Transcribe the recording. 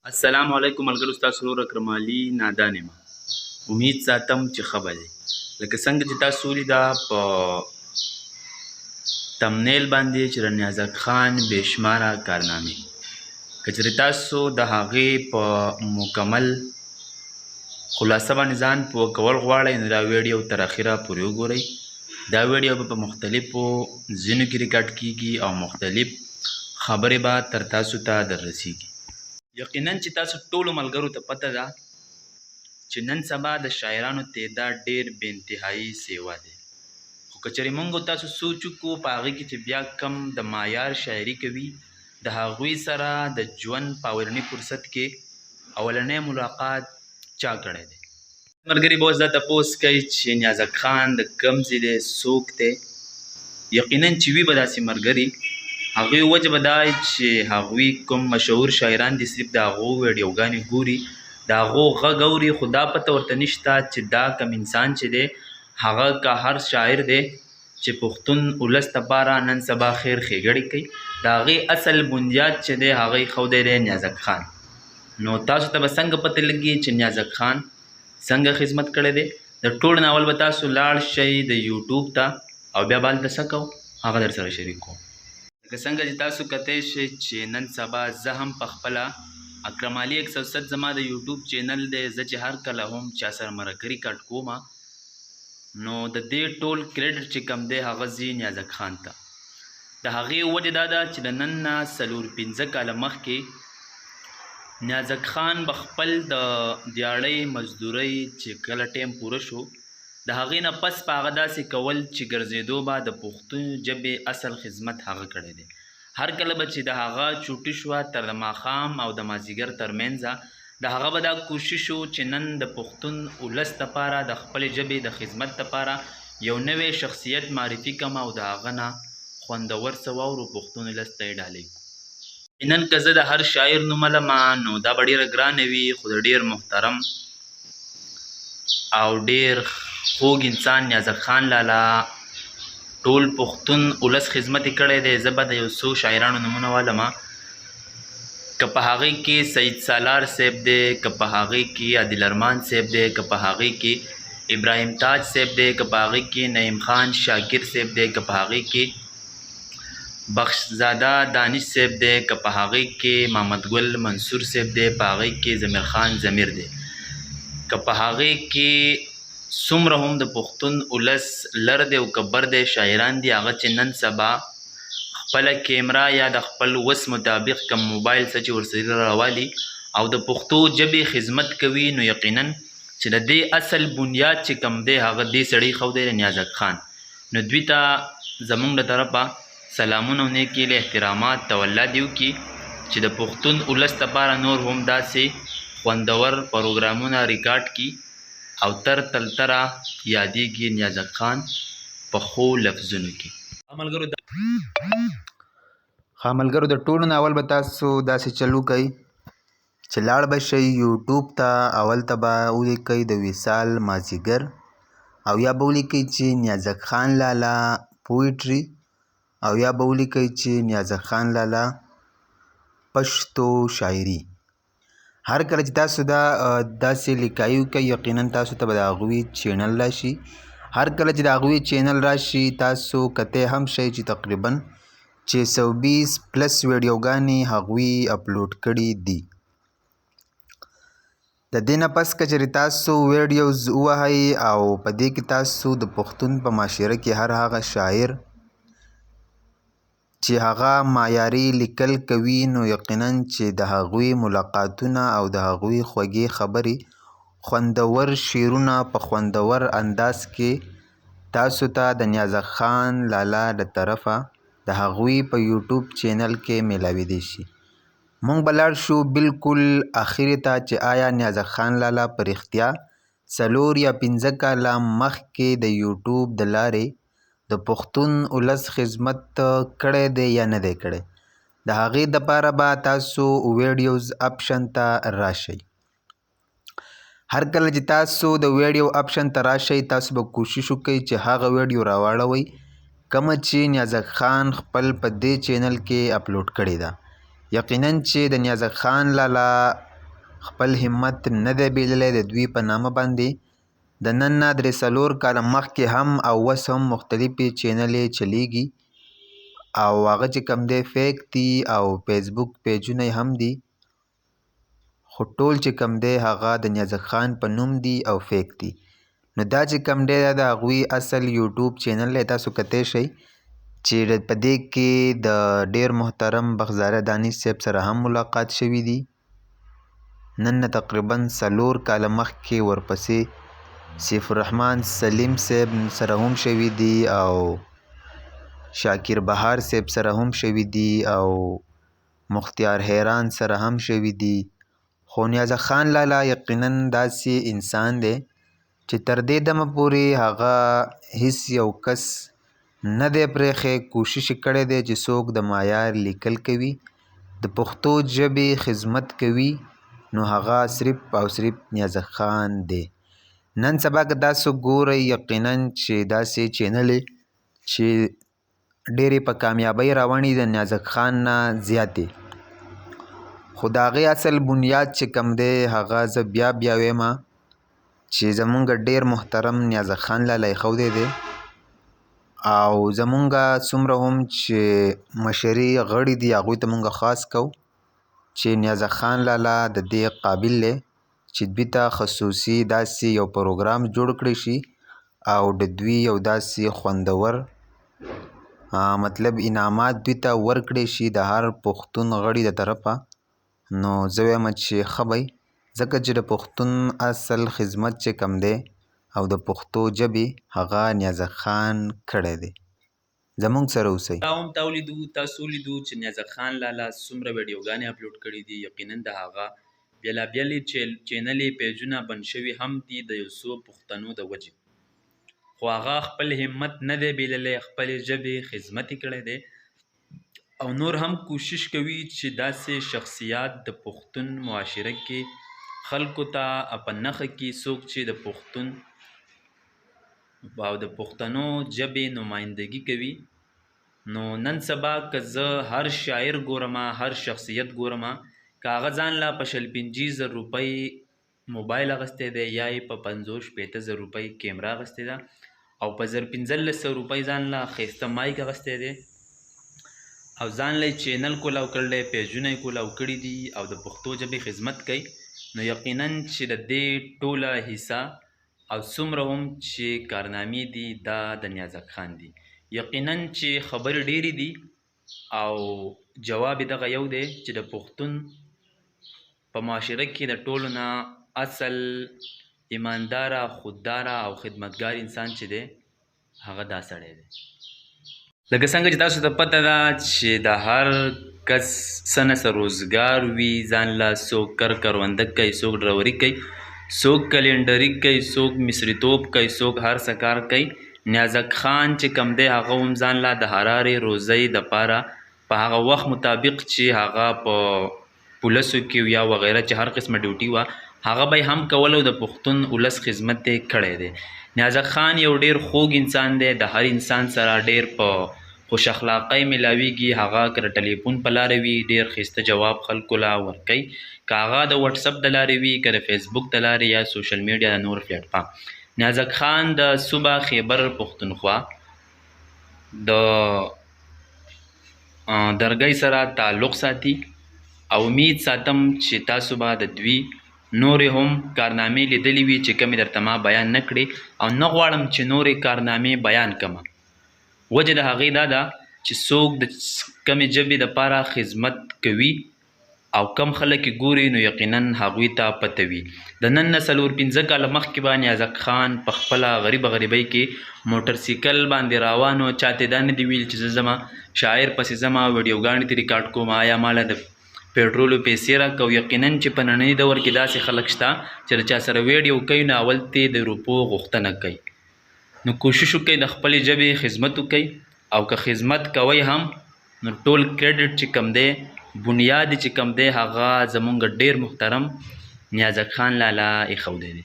السلام علیکم ملګرو، ستاسو ورور اکرم علي نادان یم. امید ساتم چې ښه به دی. لکه څنګه چې تاسو ولیده په تمنیل باندې چې د نیازک خان بېشماره کارنامې، که چېرې تاسو د هغې په مکمل خلاصه باندې ځان پوه کول غواړئ نو دا ویډیو تر اخره پورې وګورئ. دا ویډیو به په مختلفو ځینو کې ریکارډ کیږي او مختلف خبرې به تر تاسو ته در رسیږي. یقینا چې تاسو ټولو ملګرو ته پته ده چې نن سبا د شاعرانو تعداد ډېر بې انتهایي سیوا دی، خو که چېرې موږ تاسو سوچ وکړو په هغې کې چې بیا کم د معیار شاعري کوي د هغوی سره د ژوند په اولني فرصت کې اولنی ملاقات چا کړی دی. ملګري به اوس دا تپوس کوي چې نیازک خان د کوم ځای دی، څوک دی. یقینا چې وي به داسې ملګري، هغوی وجه به دا چې هغوی کوم مشهور شاعران دي صرف د هغو ویډیوګانې ګوري، د هغو غږ اوري، خو دا پته ورته نشته چې دا کم انسان چې دی هغه که هر شاعر دی چې پښتون ولس دپاره نن سبا خیر ښېګړې کوي، د هغې اصل بنیاد چې دی هغه ایښودی دی نیازک خان. نو تاسو ته به څنګه پته لګي چې نیازک خان څنګه خدمت کړی دی. د ټول ناول به تاسو لاړ شئ د یوټیوب ته او بیا به هلته څه کوو هغه در سره شریک کوم. لکه څنګه چې تاسو کتی شئ چې نن سبا زه هم په خپله اکرم علي 107 زما د یوټیوب چینل دی، زه چې هر کله هم چا سره مرکه ریکارډ کوم نو د دې ټول کریډټ چې کم دی هغه ځي نیازک خان ته. د هغې وجه دا ده چې د نن نه 4-5 کاله مخکې نیازک خان به خپل د دیاړۍ مزدورۍ چې کله ټیم پوره شو د هغې نه پس په هغه داسې کول چې ګرځېدو به د پښتو ژبې اصل خدمت هغه کړی دی. هر کله به چې د هغه چوټي شوه تر د ماښام او د مازدیګر ترمنځه د هغه به دا کوشش و چې نن د پښتون ولس دپاره د خپلې ژبې د خدمت دپاره یو نوی شخصیت معرفي کړم او د هغه نه خوندور څه واورو، پښتون ولس ته یې ډالۍ کړو. نن که زه د هر شاعر نوم لمه نو دا به ډېره ګرانه وي، خو د ډېر محترم او ډېر خوږ انسان نیازک خان لالا ټول پښتون ولس خدمت یې کړی دی. زه به د یو څو شاعرانو نومونه والمه، که په هغې کې سید سالار صاحب دی، که په هغې کې عادل ارمان صاحب دی، که په هغې کې ابراهیم تاج صاحب دی، که په هغې کې نعیم خان شاکر صاحب دی، که په هغې کې بخشزاده دانش صاحب دی، که په هغې کې محمد ګل منصور صاحب دی، په هغې کې ضمیر خان ضمیر دی، که په هغې کې څومره هم د پښتون ولس لر دی او کبر دی شاعران دي هغه چې نن سبا خپله کیمرا یا د خپل وس مطابق کم موبایل څه چې ورسره راوالي او د پښتو ژبې خدمت کوي، نو یقینا چې د دې اصل بنیاد چې کم دی هغه دې سړی ایښودی دی نیازک خان. نو دوی ته زموږ له طرفه سلامونه او نیکې احترامات ته الله دې وکړي چې د پښتون ولس دپاره نور هم داسې خوندور پروګرامونه ریکارډ کړي او تر تلتره یادېږي نیازک خان په ښو لفظونو کې. ملګرو د ټولو ناول به تاسو داسې چل وکئ چې لاړ به شئ یوټیوب ته، اول ته به ولیکئ د وصال مازدیګر او یا به ولیکئ چې نیازک خان لالا پویټري او یا به ولیکئ چې نیازک خان لالا پښتو شاعري. هر کله چې تاسو دا داسې لیکایي وکئ یقینا تاسو ته به د هغوی چینل راشي. هر کله چې د هغوی چینل راشي تاسو کتی هم شئ چې تقریبا 620 پلس ویډیوګانې هغوی اپلوډ کړي دي. د دې نه پس که چېرې تاسو ویډیوز ووهئ او په دې کې تاسو د پښتون په معاشره کې هر هغه شاعر چې هغه معیاري لیکل کوي نو یقینا چې د هغوی ملاقاتونه او د هغوی خوږې خبرې خوندور شعرونه په خوندور انداز کې تاسو ته د نیازک خان لالا له طرفه د هغوی په یوټیوب چینل کې میلاویدی شي. موږ به لاړ شو بالکل اخرې ته چې آیا نیازک خان لالا په رښتیا 4 یا 5 کاله مخکې د یوټیوب د لارې د پښتون ولس خدمت کړی دی یا نه دی کړی. د هغې دپاره به تاسو ویډیوز اپشن ته راشئ. هر کله چې تاسو د ویډیو اپشن ته راشئ تاسو به کوشش وکئ چې هغه ویډیو راواړوئ کومه چې نیازک خان خپل په دې چینل کې اپلوډ کړې ده. یقینا چې د نیازک خان لالا خپل همت نه دی بیللی د دوی په نامه باندې د نن نه 3-4 کاله مخکې هم او اوس هم مختلفې چینلې چلیږي او هغه چې کوم دی فیک دي او فیسبوک پیجونه یې هم دي، خو ټول چې کوم دی هغه د نیازک خان په نوم دي او فیک دي. نو دا چې کوم دی دا د هغوی اصل یوټیوب چینل دی. تاسو کتی شئ چې په دې کې د ډیر محترم بخزاره دانش صاحب سره هم ملاقات شوي دي. نن نه تقریبا 4 کاله مخکې ورپسې سیف الرحمن سلیم صاحب سره هم شوي دي او شاکر بهار صاحب سره هم شوي دي او مختیار حیران سره هم شوي دي. خو نیازک خان لالا یقینا داسې انسان دی چې تر دې دمه پورې هغه هیڅ یو کس نه دی پرېښی. کوشش یې کړی دی چې څوک د معیار لیکل کوي، د پښتو ژبې خدمت کوي، نو هغه صرف او صرف نیازک خان دی. نن سبا که تاسو ګورئ یقینا چې داسې چینلې چې ډېرې په کامیابۍ روانې د نیازک خان نه زیاتې، خو د هغې اصل بنیاد چې کوم دی هغه زه بیا وایم چې زمونږ ډېر محترم نیازک خان لالا ایښودی دی او زمونږ څومره هم چې مشري غړي دي هغوی ته مونږ خاص کوو چې نیازک خان لالا د دې قابل دی چې دوی ته خصوصي داسې یو پروګرام جوړ کړی شي او د دوی یو داسې خوندور مطلب انعامات دوی ته ورکړی شي د هر پښتون غړي د طرفه. نو زه وایم چې ښه به ځکه چې د پښتون اصل خدمت چې کوم دی او د پښتو ژبې هغه نیازک خان کړی دی. زمونږ سره اوسئ. تاسو لیدو چې نیازک خان لالا څومره ویډیوګانې اپلوډ کړي دي. یقینا د هغه بېلابېلې چینلې پیجونه بند شوي هم دي د یو څو پښتنو د وجې، خو هغه خپل همت نه دی بیللی، خپلې ژبې خدمت یې کړی دی او نور هم کوشش کوي چې داسې شخصیات د پښتون معاشره کې خلکو ته په نښه کړي څوک چې د پښتون او د پښتنو ژبې نمایندګي کوي. نو نن سبا که زه هر شاعر ګورم، هر شخصیت ګورم، که هغه ځان له په 50,000 روپۍ موبایل اخیستی دی یا یې په 50-60,000 روپۍ کیمرا اخیستې ده او په 1500 روپۍ ځان له ښایسته مایک اخیستی دی او ځان له یې چینل کولاو کړی دی، پیجونه یې کولاو کړي دي او د پښتو ژبې خدمت کوي، نو یقینا چې د دې ټوله حصه او څومره هم چې کارنامې دي دا د نیازک خان دي. یقینا چې خبرې ډېرې دي او جواب یې دغه یو دی چې د پښتون په معاشره کې د ټولو نه اصل ایمانداره، خودداره او خدمتګار انسان چې دی هغه دا سړی دی. لکه څنګه چې تاسو ته پته ده چې د هر کس څه نه څه روزګار وي، ځان له څوک کروندګ کوي، څوک ډروري کوي، څوک کلینډري کوي، څوک مصریتوب کوي، څوک هر څه کار کوي. نیازک خان چې کوم دی هغه هم ځان له د هرارې روزۍ دپاره په هغه وخت مطابق چې هغه په پولیسو کې یا وغیره چې هر قسمه ډیوټي وه هغه به یې هم کول او د پښتون ولس خدمت یې کړی دی. نیازک خان یو ډېر خوږ انسان دی، د هر انسان سره ډېر په خوش اخلاقۍ ملاویږي. هغه که د ټلیفون په لاره وي ډېر ښایسته جواب خلکو له ورکوي، که هغه د وټسپ د لارې وي، که د فیسبوک د لارې یا سوشل میډیا د نور پلیټفارم. نیازک خان د صوبه خیبر پښتونخوا د درګۍ سره تعلق ساتي او امید ساتم چې تاسو به د دوی نورې هم کارنامې لیدلې وي چې کومې درته ما بیان نه کړې او نه غواړم چې نورې کارنامې بیان کړم. وجه د هغې دا ده چې څوک د کمې ژبې دپاره خدمت کوي او کم خلک یې ګوري نو یقینا هغوی ته پته وي. د نن نه 4-5 کاله مخکې به نیازک خان په خپله غریبۍ کې موټرسیکل باندې روان و، چاته دا نه دي ویل چې زه ځمه شاعر پسې ځمه ویډیوګانې ترې ریکارډ کوم، آیا ماله د پېټرولو پیسې راکړه. او یقینا چې په ننني دور کې داسې خلک شته چې د چا سره ویډیو کوي نو اول ته د روپو غوښتنه کوي. نو کوشش وکړئ د خپلې ژبې خدمت وکړئ او که خدمت کوئ هم نو ټول کریډټ چې کم دی، بنیاد چې کم دی، هغه زمونږ ډېر محترم نیازک خان لالا ایښودی دی.